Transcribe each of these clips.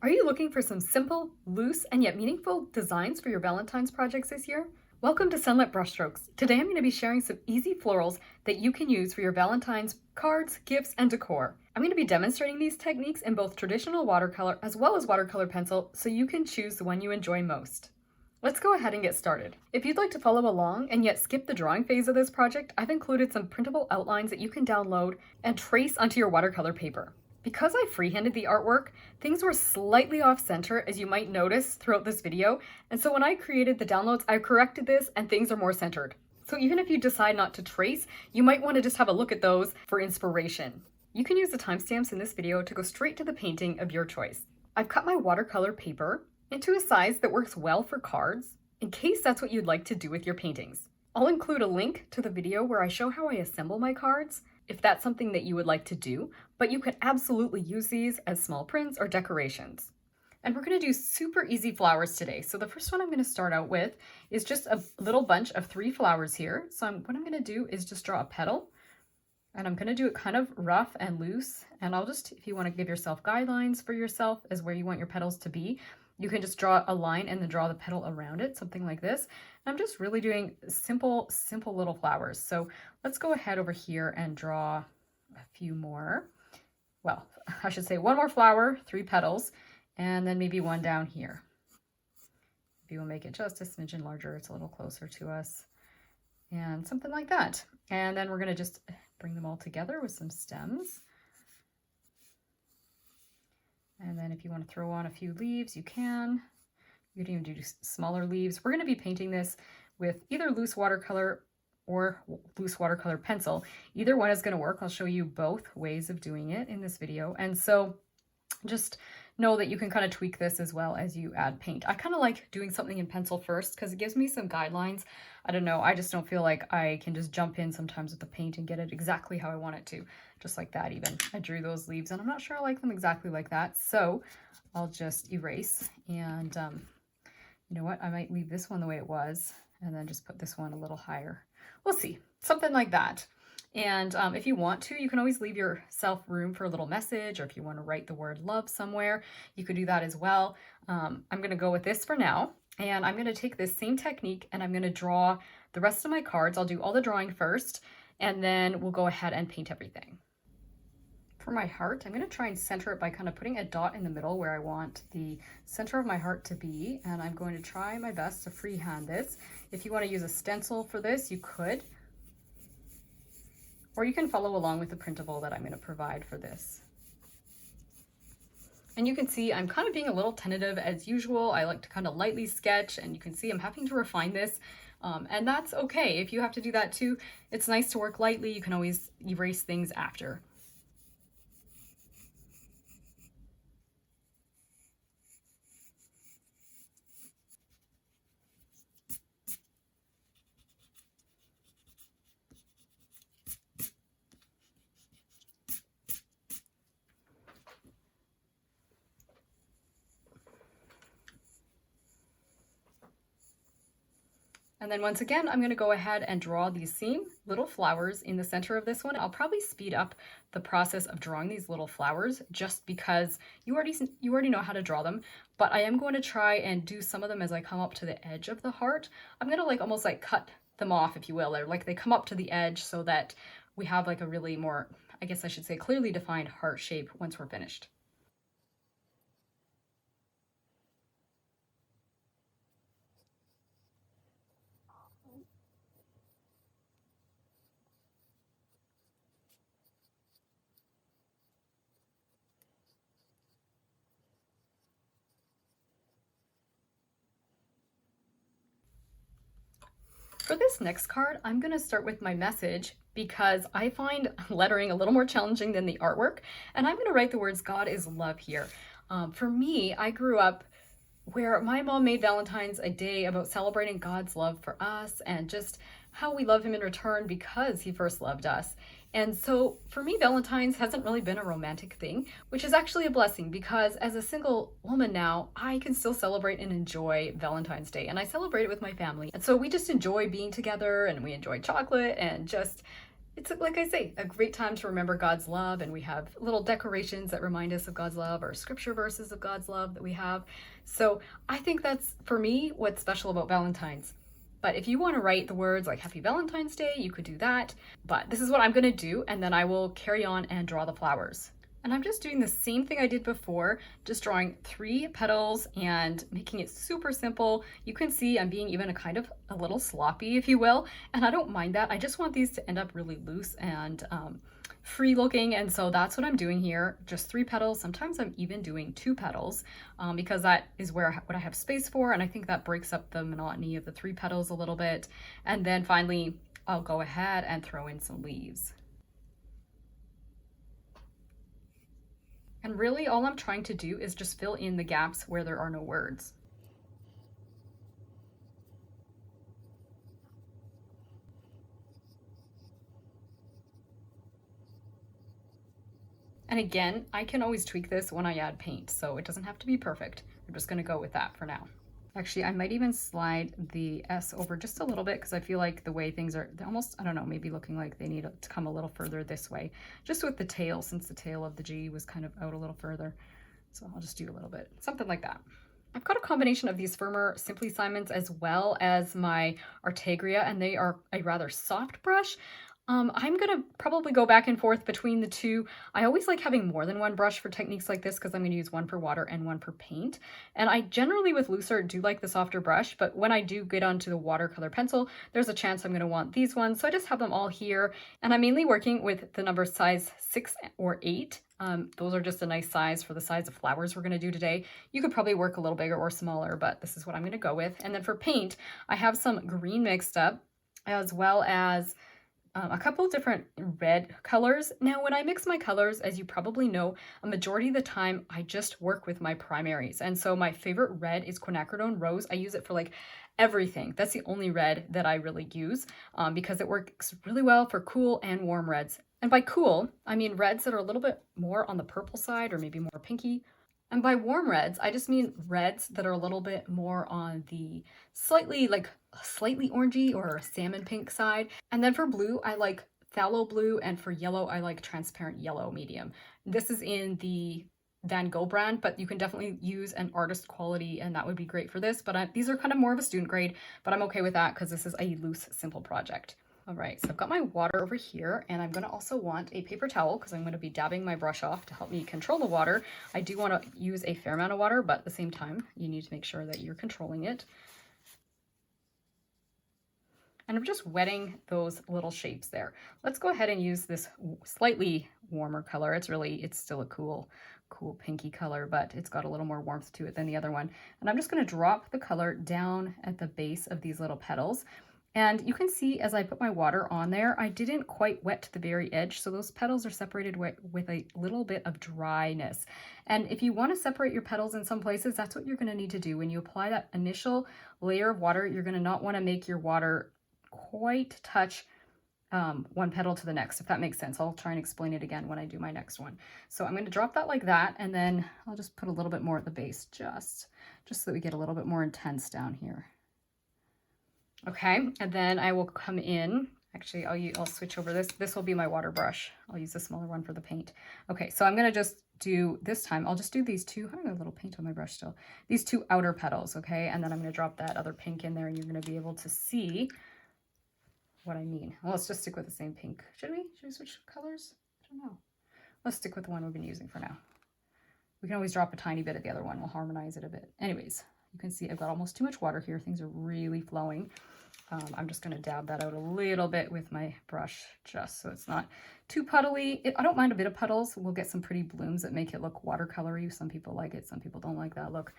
Are you looking for some simple, loose, and yet meaningful designs for your Valentine's projects this year? Welcome to Sunlit Brushstrokes. Today I'm going to be sharing some easy florals that you can use for your Valentine's cards, gifts, and decor. I'm going to be demonstrating these techniques in both traditional watercolor as well as watercolor pencil so you can choose the one you enjoy most. Let's go ahead and get started. If you'd like to follow along and yet skip the drawing phase of this project, I've included some printable outlines that you can download and trace onto your watercolor paper. Because I freehanded the artwork, things were slightly off center, as you might notice throughout this video, and so when I created the downloads, I corrected this and things are more centered. So even if you decide not to trace, you might want to just have a look at those for inspiration. You can use the timestamps in this video to go straight to the painting of your choice. I've cut my watercolor paper into a size that works well for cards, in case that's what you'd like to do with your paintings. I'll include a link to the video where I show how I assemble my cards, if that's something that you would like to do, but you could absolutely use these as small prints or decorations. And we're going to do super easy flowers today. So the first one I'm going to start out with is just a little bunch of 3 flowers here. So what I'm going to do is just draw a petal, and I'm going to do it kind of rough and loose. And I'll just, if you want to give yourself guidelines for yourself as where you want your petals to be, you can just draw a line and then draw the petal around it, something like this. I'm just really doing simple little flowers. So let's go ahead over here and draw a few more. Well, I should say 1 more flower, 3 petals, and then maybe 1 down here. Maybe we'll make it just a smidgen larger. It's a little closer to us, and something like that. And then we're going to just bring them all together with some stems. And then if you want to throw on a few leaves, you can. You can even do smaller leaves. We're going to be painting this with either loose watercolor or loose watercolor pencil. Either one is going to work. I'll show you both ways of doing it in this video. And so just know that you can kind of tweak this as well as you add paint. I kind of like doing something in pencil first because it gives me some guidelines. I don't know, I just don't feel like I can just jump in sometimes with the paint and get it exactly how I want it to. Just like that even. I drew those leaves and I'm not sure I like them exactly like that. So I'll just erase and you know what, I might leave this one the way it was and then just put this one a little higher. We'll see, something like that. And if you want to, you can always leave yourself room for a little message, or if you want to write the word love somewhere, you could do that as well. I'm going to go with this for now, and I'm going to take this same technique and I'm going to draw the rest of my cards. I'll do all the drawing first, and then we'll go ahead and paint everything. For my heart, I'm going to try and center it by kind of putting a dot in the middle where I want the center of my heart to be, and I'm going to try my best to freehand this. If you want to use a stencil for this, you could. Or you can follow along with the printable that I'm going to provide for this. And you can see I'm kind of being a little tentative as usual. I like to kind of lightly sketch, and you can see I'm having to refine this. And that's okay. If you have to do that too, it's nice to work lightly. You can always erase things after. And then once again, I'm going to go ahead and draw these same little flowers in the center of this one. I'll probably speed up the process of drawing these little flowers just because you already know how to draw them, but I am going to try and do some of them as I come up to the edge of the heart. I'm going to almost cut them off, if you will, or they come up to the edge so that we have a really more, I guess I should say, clearly defined heart shape once we're finished. For this next card, I'm going to start with my message because I find lettering a little more challenging than the artwork, and I'm going to write the words "God is love" here. For me, I grew up where my mom made Valentine's a day about celebrating God's love for us and just how we love him in return because he first loved us. And so for me, Valentine's hasn't really been a romantic thing, which is actually a blessing because as a single woman now, I can still celebrate and enjoy Valentine's Day, and I celebrate it with my family. And so we just enjoy being together, and we enjoy chocolate and just It's, like I say, a great time to remember God's love, and we have little decorations that remind us of God's love, or scripture verses of God's love that we have. So I think that's, for me, what's special about Valentine's. But if you want to write the words like Happy Valentine's Day, you could do that. But this is what I'm going to do, and then I will carry on and draw the flowers. And I'm just doing the same thing I did before, just drawing 3 petals and making it super simple. You can see I'm being even a little sloppy, if you will, and I don't mind that. I just want these to end up really loose and free looking, and so that's what I'm doing here. Just 3 petals. Sometimes I'm even doing 2 petals because that is what I have space for, and I think that breaks up the monotony of the 3 petals a little bit. And then finally, I'll go ahead and throw in some leaves. And really all I'm trying to do is just fill in the gaps where there are no words. And again, I can always tweak this when I add paint, so it doesn't have to be perfect. I'm just gonna go with that for now. Actually, I might even slide the S over just a little bit because I feel like the way things are, they're almost, I don't know, maybe looking like they need to come a little further this way, just with the tail, since the tail of the G was kind of out a little further. So I'll just do a little bit, something like that. I've got a combination of these firmer Simply Simons as well as my Artegria, and they are a rather soft brush. I'm gonna probably go back and forth between the two. I always like having more than one brush for techniques like this because I'm gonna use one for water and one for paint. And I generally with looser do like the softer brush, but when I do get onto the watercolor pencil, there's a chance I'm gonna want these ones. So I just have them all here. And I'm mainly working with the number size 6 or 8. Those are just a nice size for the size of flowers we're gonna do today. You could probably work a little bigger or smaller, but this is what I'm gonna go with. And then for paint, I have some green mixed up as well as a couple different red colors. Now, when I mix my colors, as you probably know, a majority of the time I just work with my primaries. And so my favorite red is quinacridone rose. I use it for like everything. That's the only red that I really use because it works really well for cool and warm reds. And by cool, I mean reds that are a little bit more on the purple side or maybe more pinky. And by warm reds, I just mean reds that are a little bit more on the slightly orangey or salmon pink side. And then for blue, I like phthalo blue, and for yellow, I like transparent yellow medium. This is in the Van Gogh brand, but you can definitely use an artist quality, and that would be great for this. But these are kind of more of a student grade, but I'm okay with that because this is a loose, simple project. All right, so I've got my water over here, and I'm gonna also want a paper towel because I'm gonna be dabbing my brush off to help me control the water. I do wanna use a fair amount of water, but at the same time, you need to make sure that you're controlling it. And I'm just wetting those little shapes there. Let's go ahead and use this slightly warmer color. It's still a cool pinky color, but it's got a little more warmth to it than the other one. And I'm just gonna drop the color down at the base of these little petals. And you can see as I put my water on there, I didn't quite wet to the very edge. So those petals are separated with a little bit of dryness. And if you want to separate your petals in some places, that's what you're going to need to do. When you apply that initial layer of water, you're going to not want to make your water quite touch one petal to the next, if that makes sense. I'll try and explain it again when I do my next one. So I'm going to drop that like that, and then I'll just put a little bit more at the base, just so that we get a little bit more intense down here. Okay, and then I will come in. Actually, I'll switch over this. This will be my water brush. I'll use the smaller one for the paint. Okay, so I'm gonna just do, this time, I'll just do these two, I have a little paint on my brush still, these 2 outer petals, okay? And then I'm gonna drop that other pink in there, and you're gonna be able to see what I mean. Well, let's just stick with the same pink. Should we switch colors? I don't know. Let's stick with the one we've been using for now. We can always drop a tiny bit at the other one. We'll harmonize it a bit. Anyways, you can see I've got almost too much water here. Things are really flowing. I'm just going to dab that out a little bit with my brush just so it's not too puddly. I don't mind a bit of puddles. We'll get some pretty blooms that make it look watercolory. Some people like it. Some people don't like that look.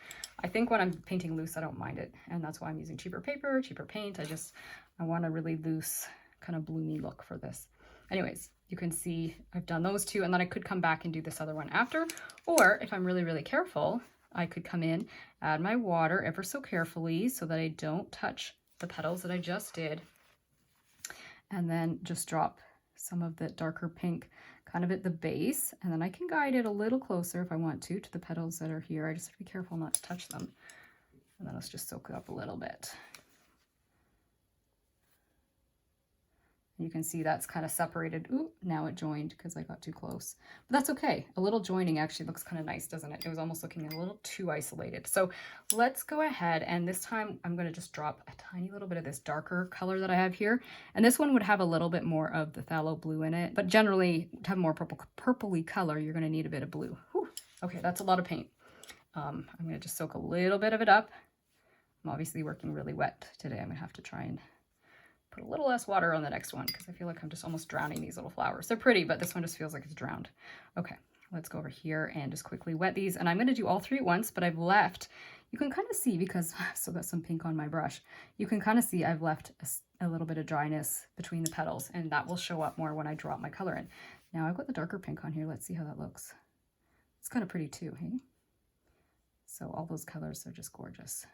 I think when I'm painting loose, I don't mind it. And that's why I'm using cheaper paper, cheaper paint. I want a really loose kind of bloomy look for this. Anyways, you can see I've done those 2, and then I could come back and do this other one after. Or if I'm really, really careful, I could come in, add my water ever so carefully so that I don't touch the petals that I just did, and then just drop some of the darker pink kind of at the base, and then I can guide it a little closer if I want to the petals that are here. I just have to be careful not to touch them, and then let's just soak it up a little bit. You can see that's kind of separated. Ooh, now it joined because I got too close. But that's okay. A little joining actually looks kind of nice, doesn't it? It was almost looking a little too isolated. So let's go ahead, and this time I'm going to just drop a tiny little bit of this darker color that I have here. And this one would have a little bit more of the phthalo blue in it. But generally, to have more purpley color, you're going to need a bit of blue. Whew. Okay, that's a lot of paint. I'm going to just soak a little bit of it up. I'm obviously working really wet today. I'm going to have to try and put a little less water on the next one because I feel like I'm just almost drowning these little flowers. They're pretty, but this one just feels like it's drowned. Okay, let's go over here and just quickly wet these. And I'm going to do all three at once, but I've left, you can kind of see, because I've still got some pink on my brush, you can kind of see I've left a little bit of dryness between the petals, and that will show up more when I drop my color in. Now I've got the darker pink on here. Let's see how that looks. It's kind of pretty too, hey? So all those colors are just gorgeous.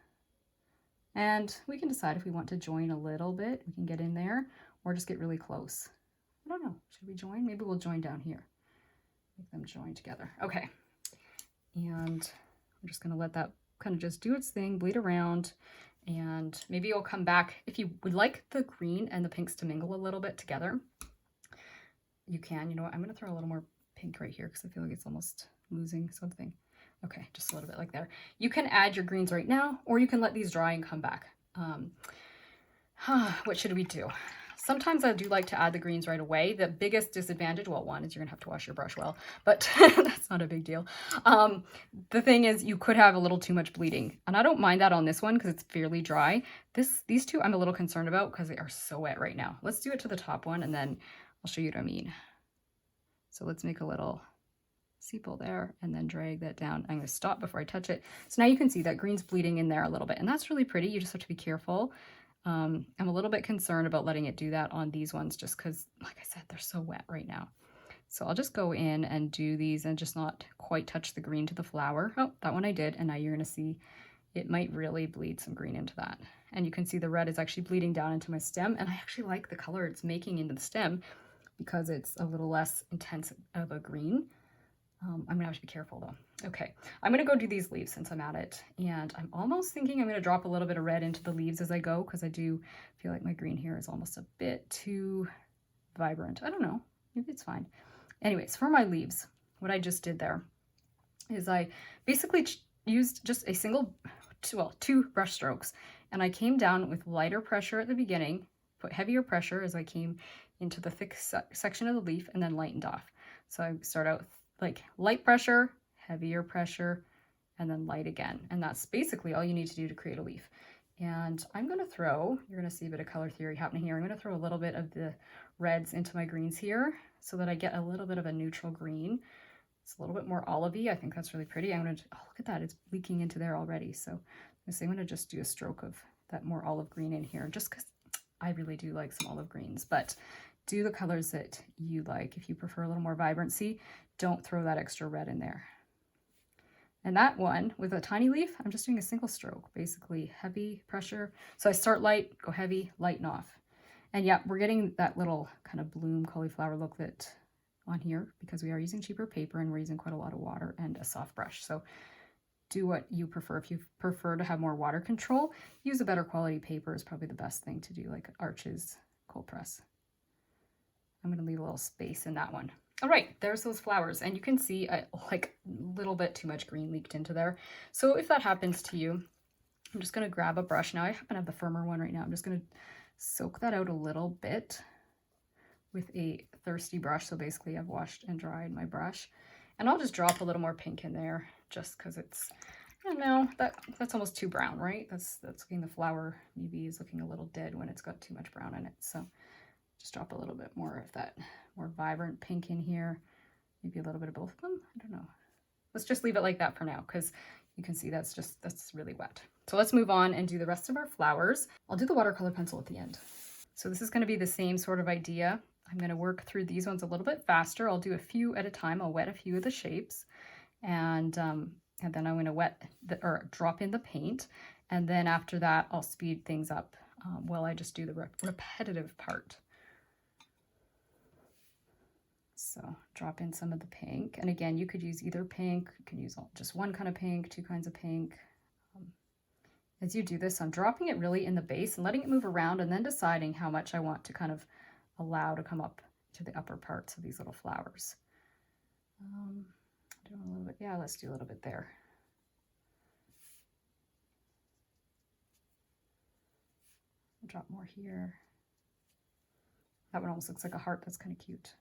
And we can decide if we want to join a little bit, we can get in there, or just get really close. I don't know, should we join? Maybe we'll join down here. Make them join together. Okay, and I'm just gonna let that kind of just do its thing, bleed around, and maybe you'll come back. If you would like the green and the pinks to mingle a little bit together, you can. You know what, I'm gonna throw a little more pink right here because I feel like it's almost losing something. Okay, just a little bit like there. You can add your greens right now, or you can let these dry and come back. What should we do? Sometimes I do like to add the greens right away. The biggest disadvantage, well, one is you're gonna have to wash your brush well, but that's not a big deal. The thing is, you could have a little too much bleeding, and I don't mind that on this one because it's fairly dry. These two I'm a little concerned about because they are so wet right now. Let's do it to the top one, and then I'll show you what I mean. So let's make a little sepal there and then drag that down. I'm going to stop before I touch it. So now you can see that green's bleeding in there a little bit, and that's really pretty. You just have to be careful. I'm a little bit concerned about letting it do that on these ones just because, like I said, they're so wet right now. So I'll just go in and do these and just not quite touch the green to the flower. Oh, that one I did, and now you're going to see it might really bleed some green into that. And you can see the red is actually bleeding down into my stem, and I actually like the color it's making into the stem because it's a little less intense of a green. I'm gonna have to be careful though. Okay, I'm gonna go do these leaves since I'm at it, and I'm almost thinking I'm gonna drop a little bit of red into the leaves as I go because I do feel like my green here is almost a bit too vibrant. I don't know, maybe it's fine. Anyways, for my leaves, what I just did there is I basically used just a two brush strokes, and I came down with lighter pressure at the beginning, put heavier pressure as I came into the thick section of the leaf, and then lightened off. So I start out like light pressure, heavier pressure, and then light again. And that's basically all you need to do to create a leaf. And I'm gonna throw, you're gonna see a bit of color theory happening here. I'm gonna throw a little bit of the reds into my greens here so that I get a little bit of a neutral green. It's a little bit more olivey. I think that's really pretty. I'm gonna, oh, look at that, it's leaking into there already. So I'm gonna just do a stroke of that more olive green in here just because I really do like some olive greens, but do the colors that you like. If you prefer a little more vibrancy, don't throw that extra red in there. And that one, with a tiny leaf, I'm just doing a single stroke, basically heavy pressure. So I start light, go heavy, lighten off. And yeah, we're getting that little kind of bloom cauliflower look that on here because we are using cheaper paper and we're using quite a lot of water and a soft brush. So do what you prefer. If you prefer to have more water control, use a better quality paper is probably the best thing to do, like Arches cold press. I'm going to leave a little space in that one. All right, there's those flowers, and you can see like a little bit too much green leaked into there. So if that happens to you, I'm just going to grab a brush. Now I happen to have the firmer one right now. I'm just going to soak that out a little bit with a thirsty brush. So basically I've washed and dried my brush, and I'll just drop a little more pink in there just because it's, I don't know, that's almost too brown, right? That's looking, the flower maybe is looking a little dead when it's got too much brown in it. So just drop a little bit more of that more vibrant pink in here. Maybe a little bit of both of them. I don't know. Let's just leave it like that for now because you can see that's really wet. So let's move on and do the rest of our flowers. I'll do the watercolor pencil at the end. So this is going to be the same sort of idea. I'm going to work through these ones a little bit faster. I'll do a few at a time. I'll wet a few of the shapes, and then I'm going to drop in the paint. And then after that, I'll speed things up while I just do the repetitive part. So drop in some of the pink. And again, you could use either pink. You can use just one kind of pink, two kinds of pink. As you do this, I'm dropping it really in the base and letting it move around and then deciding how much I want to kind of allow to come up to the upper parts of these little flowers. Do a little bit, yeah, let's do a little bit there. Drop more here. That one almost looks like a heart. That's kind of cute.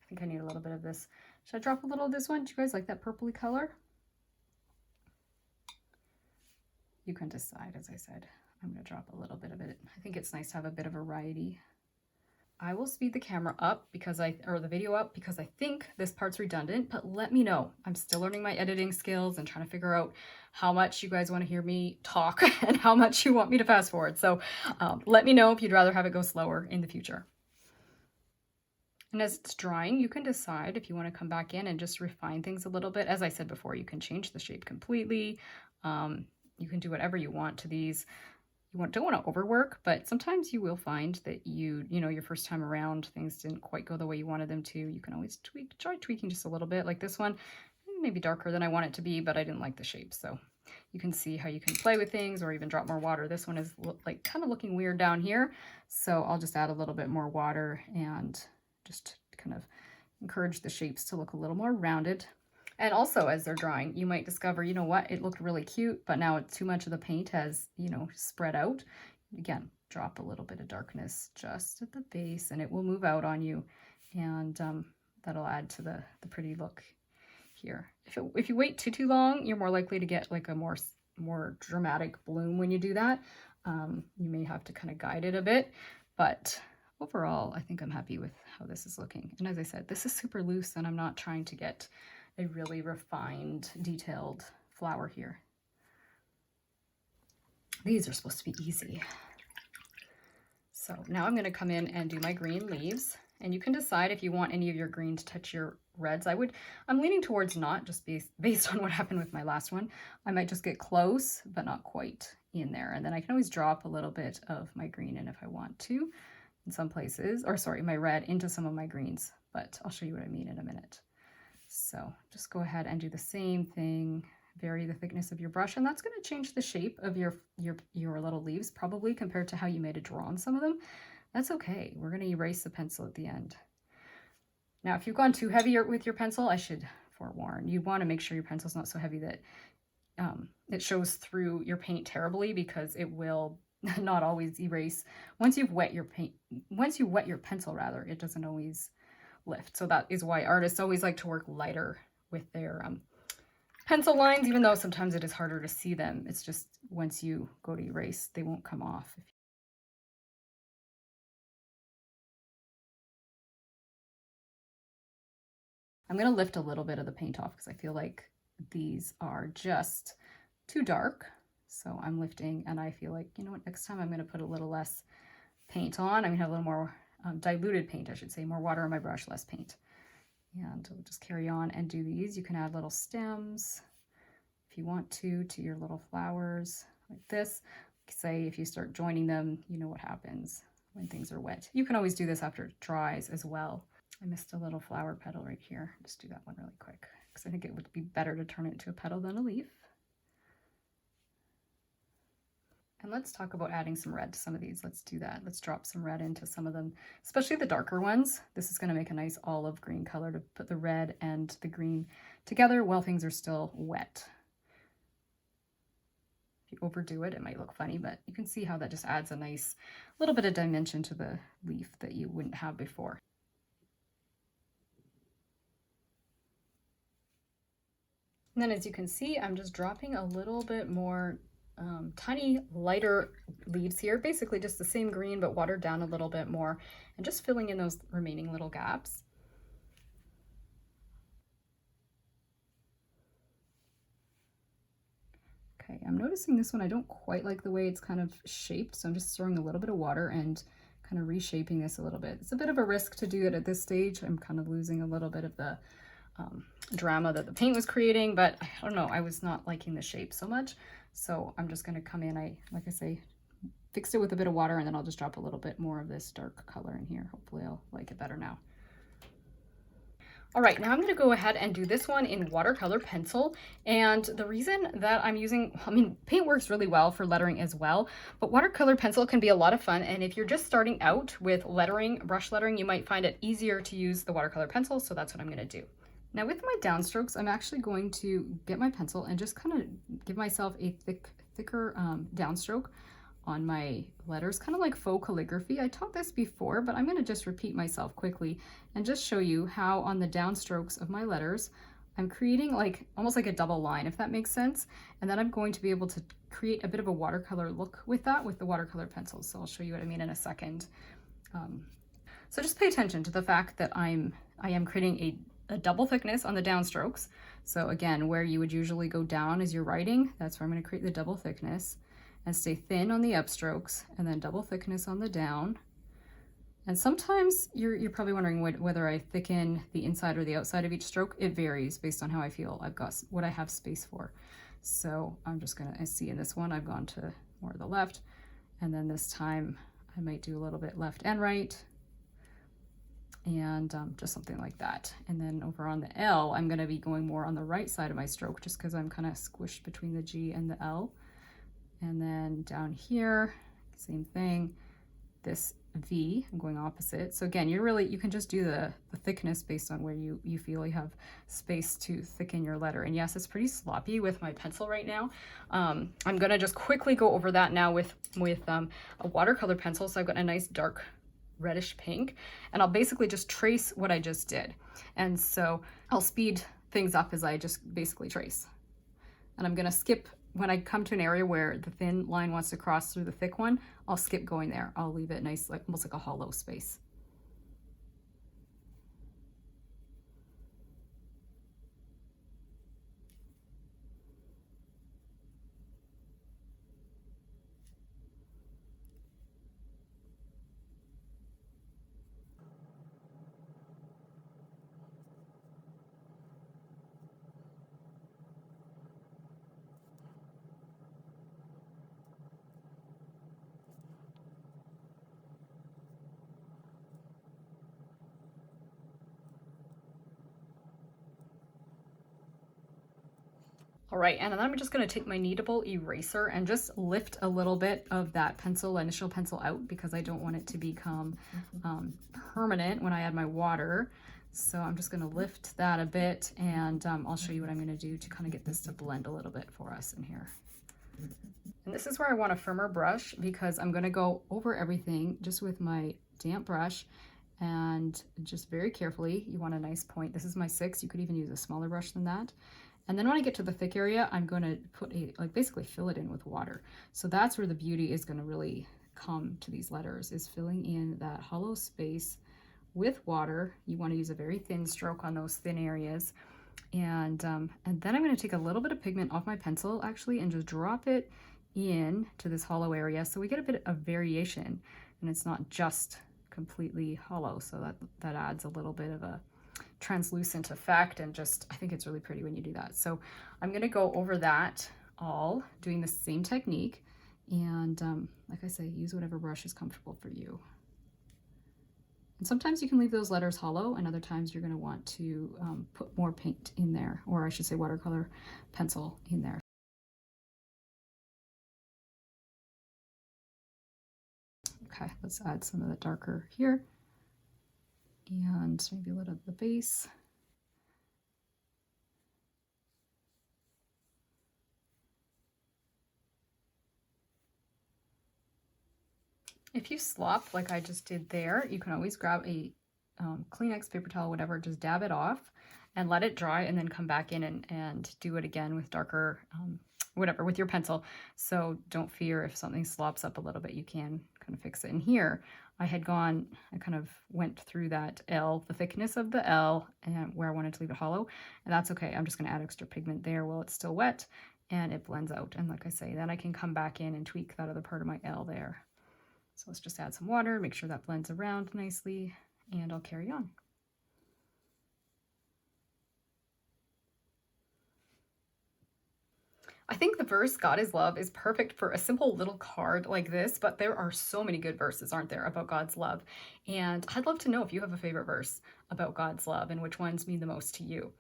I think I need a little bit of this. Should I drop a little of this one? Do you guys like that purpley color? You can decide, as I said. I'm going to drop a little bit of it. I think it's nice to have a bit of variety. I will speed the camera up or the video up because I think this part's redundant, but let me know. I'm still learning my editing skills and trying to figure out how much you guys want to hear me talk and how much you want me to fast forward. So let me know if you'd rather have it go slower in the future. And as it's drying, you can decide if you want to come back in and just refine things a little bit. As I said before, you can change the shape completely. You can do whatever you want to these. You don't want to overwork, but sometimes you will find that your first time around, things didn't quite go the way you wanted them to. You can always try tweaking just a little bit. Like this one, maybe darker than I want it to be, but I didn't like the shape. So you can see how you can play with things or even drop more water. This one is like kind of looking weird down here. So I'll just add a little bit more water and just kind of encourage the shapes to look a little more rounded. And also, as they're drying, you might discover, you know what, it looked really cute, but now too much of the paint has, spread out. Again, drop a little bit of darkness just at the base and it will move out on you. And that'll add to the pretty look here. If you wait too long, you're more likely to get like a more dramatic bloom when you do that. You may have to kind of guide it a bit, but overall, I think I'm happy with how this is looking. And as I said, this is super loose and I'm not trying to get a really refined, detailed flower here. These are supposed to be easy. So now I'm going to come in and do my green leaves, and you can decide if you want any of your green to touch your reds. I'm leaning towards not, just based on what happened with my last one. I might just get close, but not quite in there. And then I can always drop a little bit of my green in if I want to in some places, or sorry, my red into some of my greens, but I'll show you what I mean in a minute. So just go ahead and do the same thing. Vary the thickness of your brush, and that's going to change the shape of your little leaves probably compared to how you might have drawn some of them. That's okay. We're going to erase the pencil at the end. Now, if you've gone too heavy with your pencil, I should forewarn. You want to make sure your pencil's not so heavy that it shows through your paint terribly, because it will not always erase. Once you wet your pencil rather, it doesn't always lift. So that is why artists always like to work lighter with their pencil lines, even though sometimes it is harder to see them. It's just once you go to erase, they won't come off. I'm going to lift a little bit of the paint off because I feel like these are just too dark. So I'm lifting, and I feel like, you know what, next time I'm going to put a little less paint on. I'm going to have a little more diluted paint, I should say, more water on my brush, less paint. And we'll just carry on and do these. You can add little stems if you want to your little flowers like this. Say if you start joining them, you know what happens when things are wet. You can always do this after it dries as well. I missed a little flower petal right here. Just do that one really quick because I think it would be better to turn it into a petal than a leaf. And let's talk about adding some red to some of these. Let's do that. Let's drop some red into some of them, especially the darker ones. This is going to make a nice olive green color to put the red and the green together while things are still wet. If you overdo it, it might look funny, but you can see how that just adds a nice little bit of dimension to the leaf that you wouldn't have before. And then as you can see, I'm just dropping a little bit more tiny lighter leaves here, basically just the same green but watered down a little bit more, and just filling in those remaining little gaps. Okay, I'm noticing this one, I don't quite like the way it's kind of shaped, so I'm just throwing a little bit of water and kind of reshaping this a little bit. It's a bit of a risk to do it at this stage. I'm kind of losing a little bit of the drama that the paint was creating, but I don't know, I was not liking the shape so much. So I'm just going to come in, like I say, fixed it with a bit of water, and then I'll just drop a little bit more of this dark color in here. Hopefully I'll like it better now. All right, now I'm going to go ahead and do this one in watercolor pencil. And the reason that I'm using, I mean, paint works really well for lettering as well, but watercolor pencil can be a lot of fun. And if you're just starting out with lettering, brush lettering, you might find it easier to use the watercolor pencil. So that's what I'm going to do. Now with my downstrokes, I'm actually going to get my pencil and just kind of give myself a thicker downstroke on my letters, kind of like faux calligraphy. I taught this before, but I'm going to just repeat myself quickly and just show you how on the downstrokes of my letters, I'm creating like almost like a double line, if that makes sense. And then I'm going to be able to create a bit of a watercolor look with that with the watercolor pencils. So I'll show you what I mean in a second. So just pay attention to the fact that I am creating a double thickness on the downstrokes. So again, where you would usually go down as you're writing, that's where I'm going to create the double thickness. And stay thin on the upstrokes and then double thickness on the down. And sometimes you're probably wondering whether I thicken the inside or the outside of each stroke. It varies based on how I feel I've got what I have space for. So I'm just gonna see in this one I've gone to more of the left, and then this time I might do a little bit left and right, and just something like that. And then over on the L, I'm gonna be going more on the right side of my stroke just because I'm kind of squished between the G and the L. And then down here, same thing, this V, I'm going opposite. So again, you can just do the thickness based on where you feel you have space to thicken your letter. And yes, it's pretty sloppy with my pencil right now. I'm gonna just quickly go over that now with a watercolor pencil. So I've got a nice dark reddish pink, and I'll basically just trace what I just did. And so I'll speed things up as I just basically trace. And I'm gonna skip. When I come to an area where the thin line wants to cross through the thick one, I'll skip going there. I'll leave it nice, like almost like a hollow space. All right, and then I'm just gonna take my kneadable eraser and just lift a little bit of that initial pencil out because I don't want it to become permanent when I add my water. So I'm just gonna lift that a bit, and I'll show you what I'm gonna do to kind of get this to blend a little bit for us in here. And this is where I want a firmer brush because I'm gonna go over everything just with my damp brush, and just very carefully. You want a nice point. This is my 6. You could even use a smaller brush than that. And then when I get to the thick area, I'm going to put basically fill it in with water. So that's where the beauty is going to really come to these letters, is filling in that hollow space with water. You want to use a very thin stroke on those thin areas. And then I'm going to take a little bit of pigment off my pencil actually and just drop it in to this hollow area. So we get a bit of variation and it's not just completely hollow. So that adds a little bit of a translucent effect, and just I think it's really pretty when you do that. So I'm going to go over that all doing the same technique, and like I say, use whatever brush is comfortable for you. And sometimes you can leave those letters hollow, and other times you're going to want to put more paint in there, or I should say watercolor pencil in there. Okay, let's add some of the darker here, and maybe a little of the base. If you slop like I just did there, you can always grab a Kleenex, paper towel, whatever, just dab it off and let it dry, and then come back in and do it again with darker, whatever, with your pencil. So don't fear if something slops up a little bit, you can kind of fix it. And here I kind of went through that L, the thickness of the L, and where I wanted to leave it hollow, and that's okay. I'm just going to add extra pigment there while it's still wet, and it blends out. And like I say, then I can come back in and tweak that other part of my L there. So let's just add some water, make sure that blends around nicely, and I'll carry on. I think the verse God is love is perfect for a simple little card like this, but there are so many good verses, aren't there, about God's love? And I'd love to know if you have a favorite verse about God's love and which ones mean the most to you.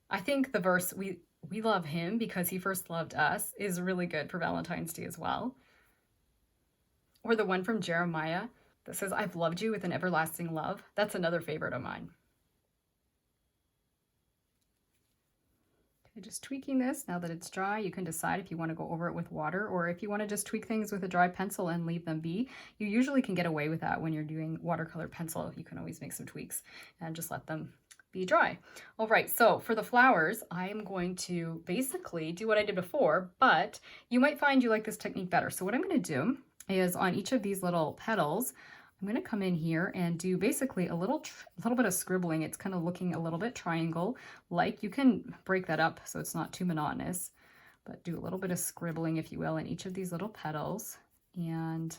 I think the verse we love him because he first loved us is really good for Valentine's Day as well. Or the one from Jeremiah that says, I've loved you with an everlasting love. That's another favorite of mine. Okay, just tweaking this. Now that it's dry, you can decide if you want to go over it with water or if you want to just tweak things with a dry pencil and leave them be. You usually can get away with that when you're doing watercolor pencil. You can always make some tweaks and just let them be dry. All right, so for the flowers, I am going to basically do what I did before, but you might find you like this technique better. So what I'm going to do is on each of these little petals, I'm going to come in here and do basically a little bit of scribbling. It's kind of looking a little bit triangle-like. You can break that up so it's not too monotonous, but do a little bit of scribbling, if you will, in each of these little petals. And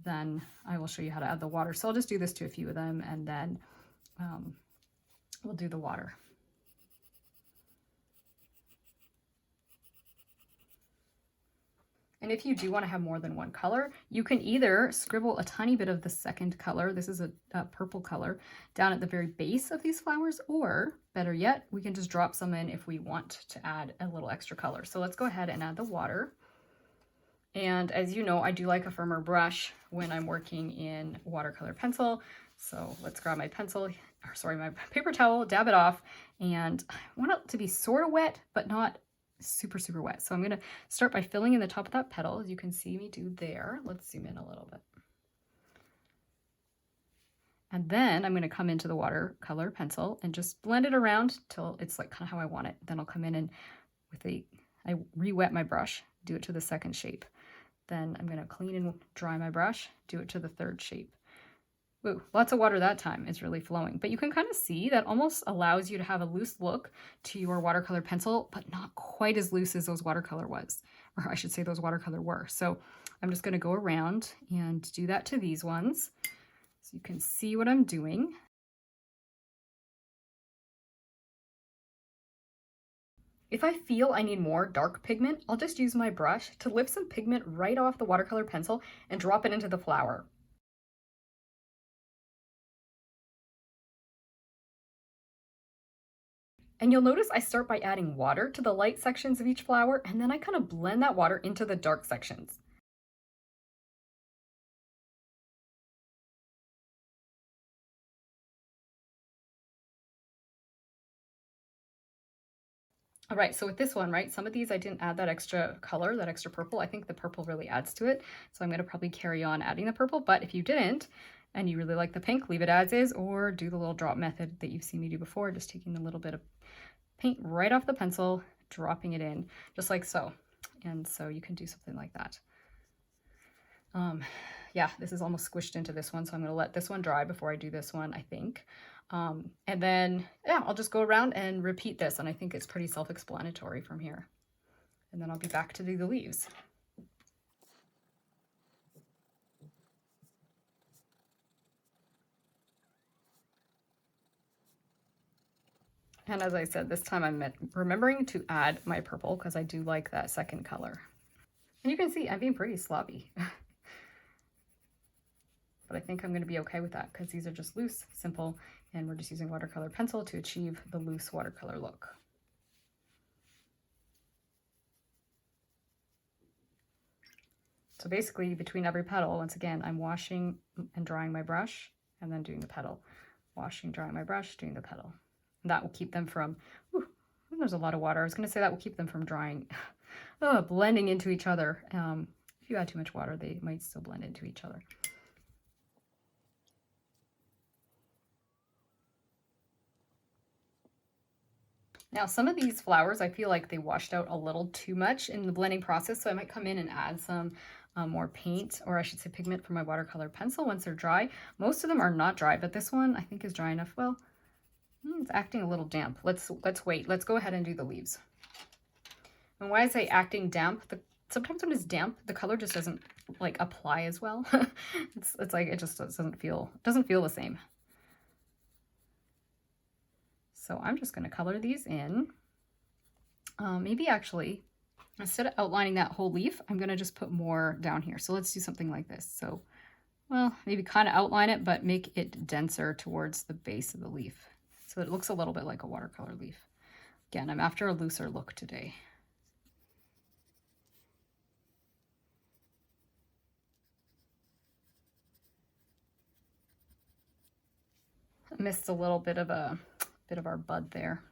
then I will show you how to add the water. So I'll just do this to a few of them, and then we'll do the water. And if you do want to have more than one color, you can either scribble a tiny bit of the second color, this is a purple color, down at the very base of these flowers, or better yet, we can just drop some in if we want to add a little extra color. So let's go ahead and add the water. And as you know, I do like a firmer brush when I'm working in watercolor pencil. So let's grab my pencil, or sorry, my paper towel, dab it off, and I want it to be sort of wet, but not super wet. So I'm going to start by filling in the top of that petal, as you can see me do there. Let's zoom in a little bit. And then I'm going to come into the watercolor pencil and just blend it around till it's like kind of how I want it. Then I'll come in and I re-wet my brush, do it to the second shape. Then I'm going to clean and dry my brush, do it to the third shape. Ooh, lots of water that time. It's really flowing. But you can kind of see that almost allows you to have a loose look to your watercolor pencil, but not quite as loose as those watercolor was. Or I should say those watercolor were. So I'm just going to go around and do that to these ones. So you can see what I'm doing. If I feel I need more dark pigment, I'll just use my brush to lift some pigment right off the watercolor pencil and drop it into the flower. And you'll notice I start by adding water to the light sections of each flower, and then I kind of blend that water into the dark sections. All right, so with this one, right, some of these I didn't add that extra color, that extra purple. I think the purple really adds to it. So I'm going to probably carry on adding the purple, but if you didn't, and you really like the pink, leave it as is, or do the little drop method that you've seen me do before, just taking a little bit of paint right off the pencil, dropping it in, just like so. And so you can do something like that. Yeah, this is almost squished into this one, so I'm going to let this one dry before I do this one, I think. And then, yeah, I'll just go around and repeat this, and I think it's pretty self-explanatory from here. And then I'll be back to do the leaves. And as I said, this time I'm remembering to add my purple because I do like that second color. And you can see I'm being pretty sloppy. But I think I'm going to be okay with that because these are just loose, simple, and we're just using watercolor pencil to achieve the loose watercolor look. So basically between every petal, once again, I'm washing and drying my brush and then doing the petal. Washing, drying my brush, doing the petal. And that will keep them from, there's a lot of water. I was going to say that will keep them from drying, blending into each other. If you add too much water, they might still blend into each other. Now, some of these flowers, I feel like they washed out a little too much in the blending process, so I might come in and add some more paint, or I should say pigment, from my watercolor pencil once they're dry. Most of them are not dry, but this one I think is dry enough. Well, it's acting a little damp. Let's wait. Let's go ahead and do the leaves. And why I say acting damp, sometimes when it's damp, the color just doesn't like apply as well. it's like it just doesn't feel the same. So I'm just going to color these in. Maybe actually instead of outlining that whole leaf, I'm going to just put more down here. So let's do something like this. So, well, maybe kind of outline it, but make it denser towards the base of the leaf. So it looks a little bit like a watercolor leaf. Again, I'm after a looser look today. I missed a little bit of our bud there.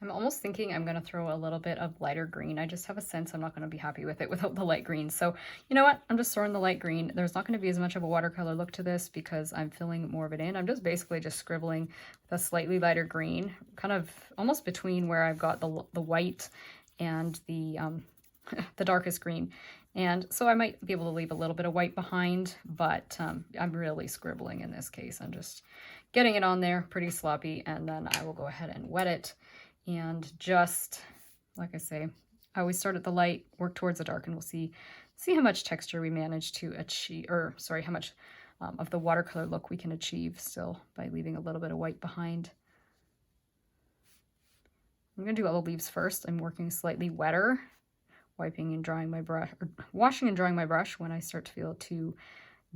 I'm almost thinking I'm going to throw a little bit of lighter green. I just have a sense I'm not going to be happy with it without the light green. So you know what? I'm just throwing the light green. There's not going to be as much of a watercolor look to this because I'm filling more of it in. I'm just basically just scribbling with a slightly lighter green, kind of almost between where I've got the white and the the darkest green. And so I might be able to leave a little bit of white behind, but I'm really scribbling in this case. I'm just getting it on there pretty sloppy, and then I will go ahead and wet it. And just, like I say, I always start at the light, work towards the dark, and we'll see how much texture we manage to achieve, or sorry, how much of the watercolor look we can achieve still by leaving a little bit of white behind. I'm going to do all the leaves first. I'm working slightly wetter, wiping and drying my brush, or washing and drying my brush when I start to feel too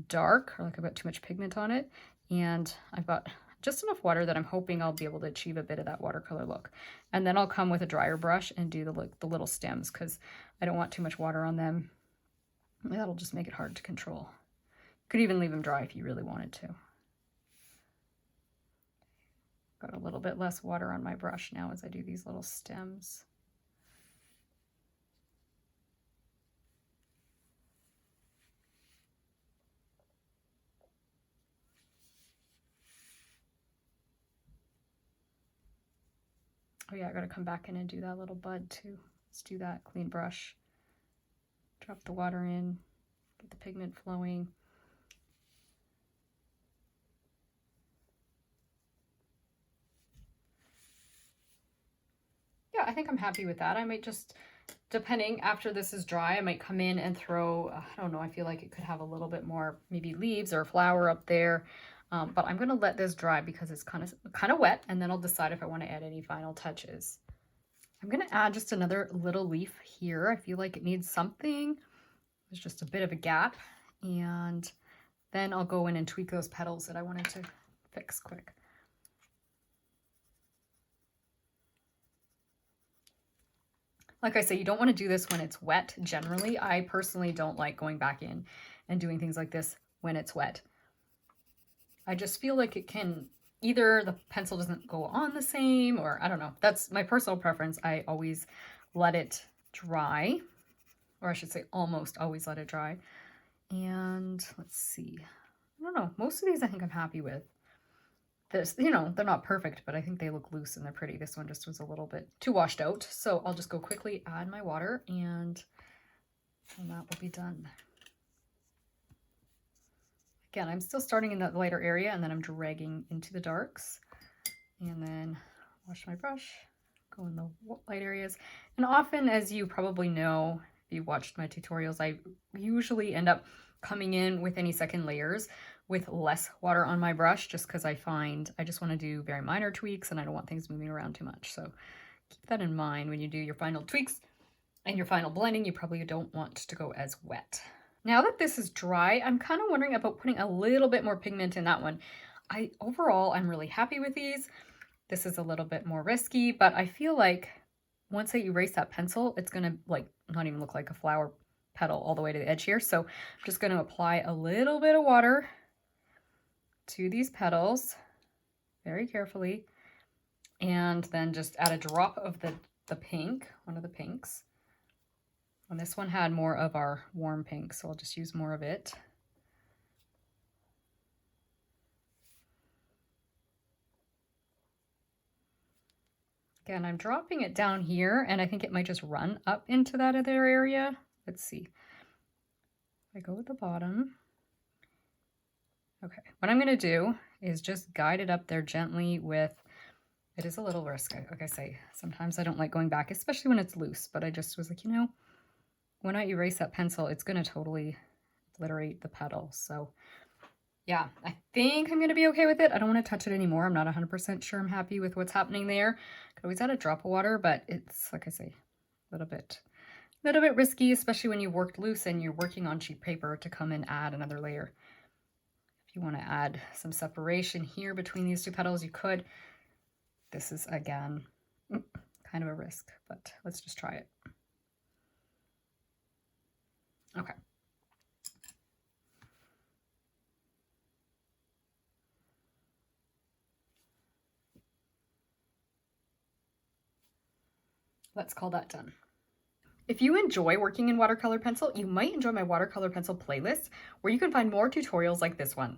dark or like I've got too much pigment on it. And I've got just enough water that I'm hoping I'll be able to achieve a bit of that watercolor look. And then I'll come with a drier brush and do the little stems because I don't want too much water on them. That'll just make it hard to control. You could even leave them dry if you really wanted to. Got a little bit less water on my brush now as I do these little stems. Oh yeah, I gotta come back in and do that little bud too. Let's do that, clean brush. Drop the water in, get the pigment flowing. Yeah, I think I'm happy with that. I might just, depending, after this is dry, I might come in and throw, I don't know, I feel like it could have a little bit more maybe leaves or flower up there. But I'm going to let this dry because it's kind of wet, and then I'll decide if I want to add any final touches. I'm going to add just another little leaf here. I feel like it needs something. There's just a bit of a gap, and then I'll go in and tweak those petals that I wanted to fix quick. Like I say, you don't want to do this when it's wet. Generally, I personally don't like going back in and doing things like this when it's wet. I just feel like it can, either the pencil doesn't go on the same, or I don't know. That's my personal preference. I always let it dry, or I should say almost always let it dry. And let's see. I don't know. Most of these I think I'm happy with. This, you know, they're not perfect, but I think they look loose and they're pretty. This one just was a little bit too washed out. So I'll just go quickly add my water and that will be done. Again, I'm still starting in that lighter area and then I'm dragging into the darks, and then wash my brush, go in the light areas. And often, as you probably know, if you watched my tutorials, I usually end up coming in with any second layers with less water on my brush, just because I find I just want to do very minor tweaks and I don't want things moving around too much. So keep that in mind when you do your final tweaks and your final blending. You probably don't want to go as wet. Now that this is dry, I'm kind of wondering about putting a little bit more pigment in that one. Overall, I'm really happy with these. This is a little bit more risky, but I feel like once I erase that pencil, it's going to like not even look like a flower petal all the way to the edge here. So I'm just going to apply a little bit of water to these petals very carefully, and then just add a drop of the pink, one of the pinks. And this one had more of our warm pink, so I'll just use more of it. Again, I'm dropping it down here, and I think it might just run up into that other area. Let's see. I go with the bottom. Okay, what I'm going to do is just guide it up there gently with, it is a little risk, like I say. Sometimes I don't like going back, especially when it's loose, but I just was like, you know, when I erase that pencil, it's going to totally obliterate the petal. So Yeah, I think I'm going to be okay with it. I don't want to touch it anymore. I'm not 100% sure I'm happy with what's happening there. Could always add a drop of water, but it's, like I say, a little bit risky, especially when you worked loose and you're working on cheap paper to come and add another layer. If you want to add some separation here between these two petals, you could. This is, again, kind of a risk, but let's just try it. Okay. Let's call that done. If you enjoy working in watercolor pencil, you might enjoy my watercolor pencil playlist, where you can find more tutorials like this one.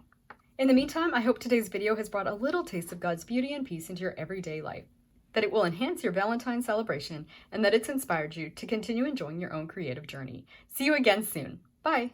In the meantime, I hope today's video has brought a little taste of God's beauty and peace into your everyday life, that it will enhance your Valentine celebration, and that it's inspired you to continue enjoying your own creative journey. See you again soon. Bye!